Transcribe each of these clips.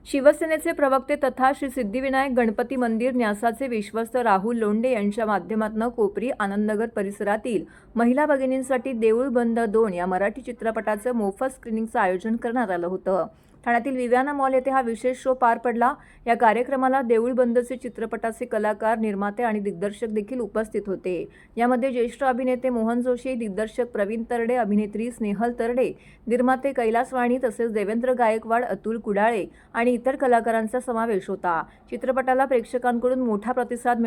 शिवसेनेचे प्रवक्ते तथा श्री सिद्धिविनायक गणपती मंदिर न्यासाचे विश्वस्त राहुल लोंढे यांच्या माध्यमातून कोपरी आनंदनगर परिसरातील महिला भगिनींसाठी देऊळ बंद 2 या मराठी चित्रपटाचं मोफत स्क्रीनिंगचं आयोजन करण्यात आलं होतं। ठाण्यातील विव्याना मॉल येथे हा विशेष शो पार पडला। या कार्यक्रमाला देऊळ बंदचे चित्रपटाचे कलाकार, निर्माते आणि दिग्दर्शक देखील उपस्थित होते। यामध्ये ज्येष्ठ अभिनेते मोहन जोशी, दिग्दर्शक प्रवीण तरडे, अभिनेत्री स्नेहल तरडे, निर्माते कैलास वाणी तसेच देवेंद्र गायकवाड, अतुल कुडाळे आणि इतर कलाकारांचा समावेश होता। चित्रपटाला प्रेक्षकांकडून मोठा प्रतिसाद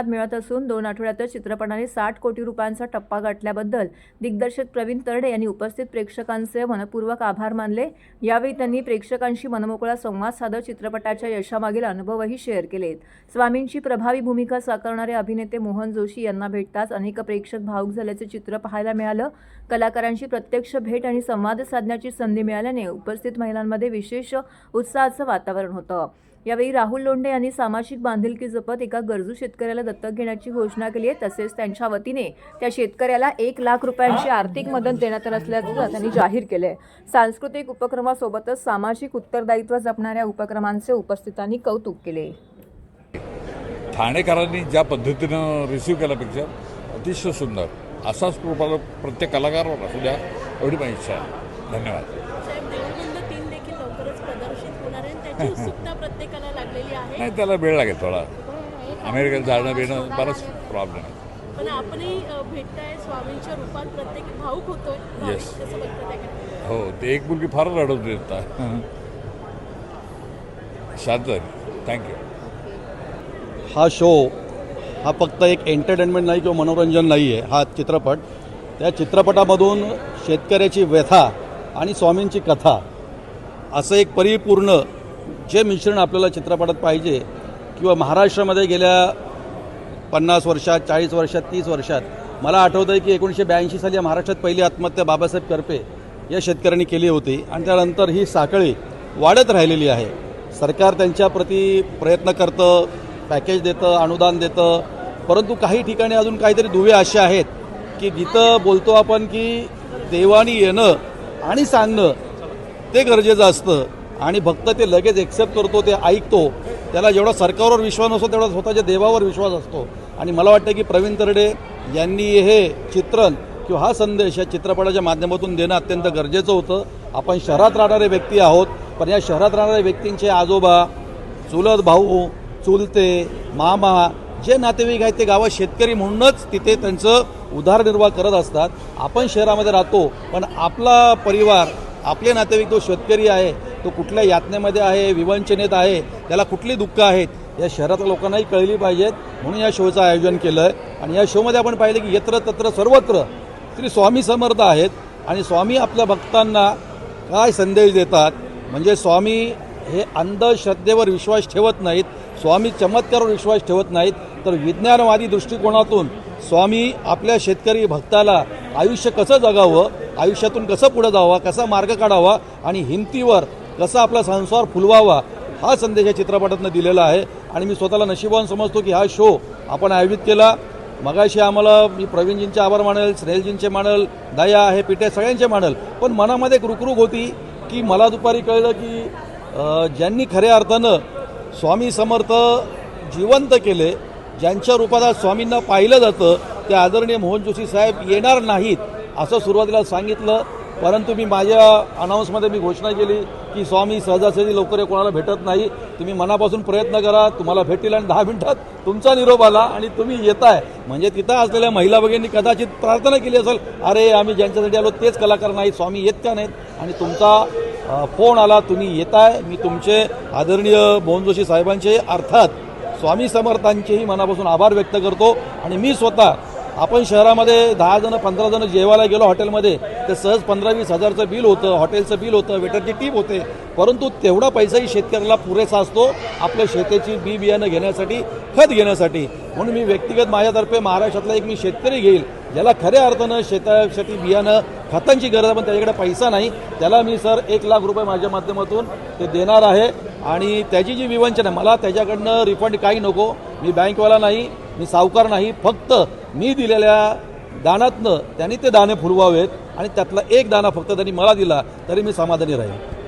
मिळत असून 2 आठवड्यातच चित्रपटाने 60 कोटी रुपयांचा टप्पा गाठल्याबद्दल दिग्दर्शक प्रवीण तरडे यांनी उपस्थित प्रेक्षकांचे मनपूर्वक आभार मानले। यावेळी त्यांनी प्रेक्षकांशी मनमोकळा संवाद साधत चित्रपटाच्या यशामागील अनुभवही शेअर केलेत। स्वामींची प्रभावी भूमिका साकारणारे अभिनेते मोहन जोशी यांना भेटताच अनेक प्रेक्षक भावुक झाल्याचे चित्र पाहायला मिळालं। कलाकारांशी प्रत्यक्ष भेट आणि संवाद साधण्याची संधी मिळाल्याने उपस्थित महिलांमध्ये विशेष उत्साहाचं वातावरण होतं। यावेळी राहुल लोंढे यांनी सामाजिक बांधिलकी जपत एका गरजू शेतकऱ्याला दत्तक घेण्याची घोषणा केली आहे। तसेच त्यांच्या वतीने त्या शेतकऱ्याला 1 लाख रुपयांची आर्थिक मदत देण्यात असल्याचं त्यांनी जाहीर केले। सांस्कृतिक उपक्रमासोबतच सामाजिक उत्तरदायित्व जपणाऱ्या उपक्रमांचे उपस्थितांनी कौतुक केले। ठाणेकरांनी ज्या पद्धतीनं रिसीव्ह केला पिक्चर अतिशय सुंदर, असाच प्रत्येक कलाकारावर असू द्या एवढी माझी इच्छा आहे। धन्यवाद। त्याची उत्सुकता प्रत्येकाला लागलेली आहे। नाही, त्याला वेळ लागेल थोडा, अमेरिकेत जाणं येणं बराच प्रॉब्लेम आहे। पण आपणही भेटताय स्वामींच्या रूपात, प्रत्येक भावुक होतोय। येस, कसं बघता त्याकडे? हो, ते एक मुलगी फार रडत होती। शांत झाली। थँक्यू। हा शो हा फक्त एक एंटरटेनमेंट नाही किंवा मनोरंजन नाही आहे। हा चित्रपट, त्या चित्रपटामधून शेतकऱ्याची व्यथा आणि स्वामींची कथा असं एक परिपूर्ण जे मिश्रण आपल्याला चित्रपटात पाहिजे, किंवा महाराष्ट्रामध्ये गेल्या 50 वर्षात, 40 वर्षात, 30 वर्षात मला आठवतं आहे की 1982 साली महाराष्ट्रात पहिली आत्महत्या बाबासाहेब करपे या शेतकऱ्यांनी केली होती आणि त्यानंतर ही साखळी वाढत राहिलेली आहे। सरकार त्यांच्याप्रती प्रयत्न करतं, पॅकेज देतं, अनुदान देतं, परंतु काही ठिकाणी अजून काहीतरी दुवे असे आहेत की जिथं बोलतो आपण की देवानी येणं आणि सांगणं ते गरजेचं असतं आणि भक्त ते लगेच एक्सेप्ट करतो, ते ऐकतो। त्याला जेवढा सरकारवर विश्वास नसतो तेवढा स्वतःच्या देवावर विश्वास असतो। आणि मला वाटतं की प्रवीण तरडे यांनी हे चित्रण किंवा हा संदेश या चित्रपटाच्या माध्यमातून देणं अत्यंत गरजेचं होतं। आपण शहरात राहणारे व्यक्ती आहोत, पण या शहरात राहणाऱ्या व्यक्तींचे आजोबा, चुलत भाऊ, चुलते, मामा जे नातेवाईक आहेत ते गावात शेतकरी म्हणूनच तिथे त्यांचं उदरनिर्वाह करत असतात। आपण शहरामध्ये राहतो, पण आपला परिवार, आपले नातेवाईक तो शेतकरी आहे, तो कुठल्या यातनेमध्ये आहे, विवंचनेत आहे, त्याला कुठली दुःख आहेत या शहरातल्या लोकांनाही कळली पाहिजेत, म्हणून या शोचं आयोजन केलं आहे। आणि या शोमध्ये आपण पाहिलं की यत्र तत्र सर्वत्र श्री स्वामी समर्थ आहेत आणि स्वामी आपल्या भक्तांना काय संदेश देतात, म्हणजे स्वामी हे अंधश्रद्धेवर विश्वास ठेवत नाहीत, स्वामी चमत्कारावर विश्वास ठेवत नाहीत, तर विज्ञानवादी दृष्टिकोनातून स्वामी आपल्या शेतकरी भक्ताला आयुष्य कसं जगावं, आयुष्यातून कसं पुढे जावं, कसा मार्ग काढावा आणि हिमतीवर कसा आपला संसार फुलवावा हा संदेश या चित्रपटातून दिलेला आहे। आणि मी स्वतःला नशीबवान समजतो की हा शो आपण आयोजित केला। मगाशी आम्हाला मी प्रवीणजींचे आभार मानेल, स्नेहलजींचे मानेल, दया आहे, पिठे सगळ्यांचे मानेल, पण मनामध्ये एक रुकरुक होती की मला दुपारी कळलं की ज्यांनी खऱ्या अर्थानं स्वामी समर्थ जिवंत केले, ज्यांच्या रूपात आज स्वामींना पाहिलं जातं, ते आदरणीय मोहन जोशी साहेब येणार नाहीत असं सुरुवातीला सांगितलं। परंतु मी माझ्या अनाऊन्समध्ये मी घोषणा केली की स्वामी सहजासहजी लवकर कोणाला भेटत नाही, तुम्ही मनापासून प्रयत्न करा, तुम्हाला भेटेल आणि 10 मिनिटात तुमचा निरोप आला आणि तुम्ही येताय। म्हणजे तिथं असलेल्या महिला भगिनींनी कदाचित प्रार्थना केली असेल, अरे आम्ही ज्यांच्यासाठी आलो तेच कलाकार नाहीत, स्वामी येत का नाहीत, आणि तुमचा फोन आला, तुम्ही येताय। मी तुमचे आदरणीय मोहन जोशी साहेबांचे अर्थात स्वामी समर्थांचेही मनापासून आभार व्यक्त करतो। आणि मी स्वतः आपण शहरामध्ये 10 जण 15 जण जेवायला गेलो हॉटेलमध्ये, ते सहज 15-20 हजारचं बिल होतं, हॉटेलचं बिल होतं, वेटरची टीप होते, परंतु तेवढा पैसाही शेतकऱ्याला पुरेसा असतो आपल्या शेतीची बी बियाणं घेण्यासाठी, खत घेण्यासाठी। म्हणून मी व्यक्तिगत माझ्यातर्फे महाराष्ट्रातला एक मी शेतकरी घेईल ज्याला खऱ्या अर्थानं शेतासाठी बियाणं खतांची गरज आहे पण त्याच्याकडे पैसा नाही, त्याला मी सर 1 लाख रुपये माझ्या माध्यमातून ते देणार आहे। आणि त्याची जी विवंचना आहे, मला त्याच्याकडनं रिफंड काही नको, मी बँकवाला नाही, मी सावकार नाही, फक्त मी दिलेल्या दानातनं त्यांनी ते दाणे फुलवावेत आणि त्यातला एक दाना फक्त त्यांनी मला दिला तरी मी समाधानी राहील.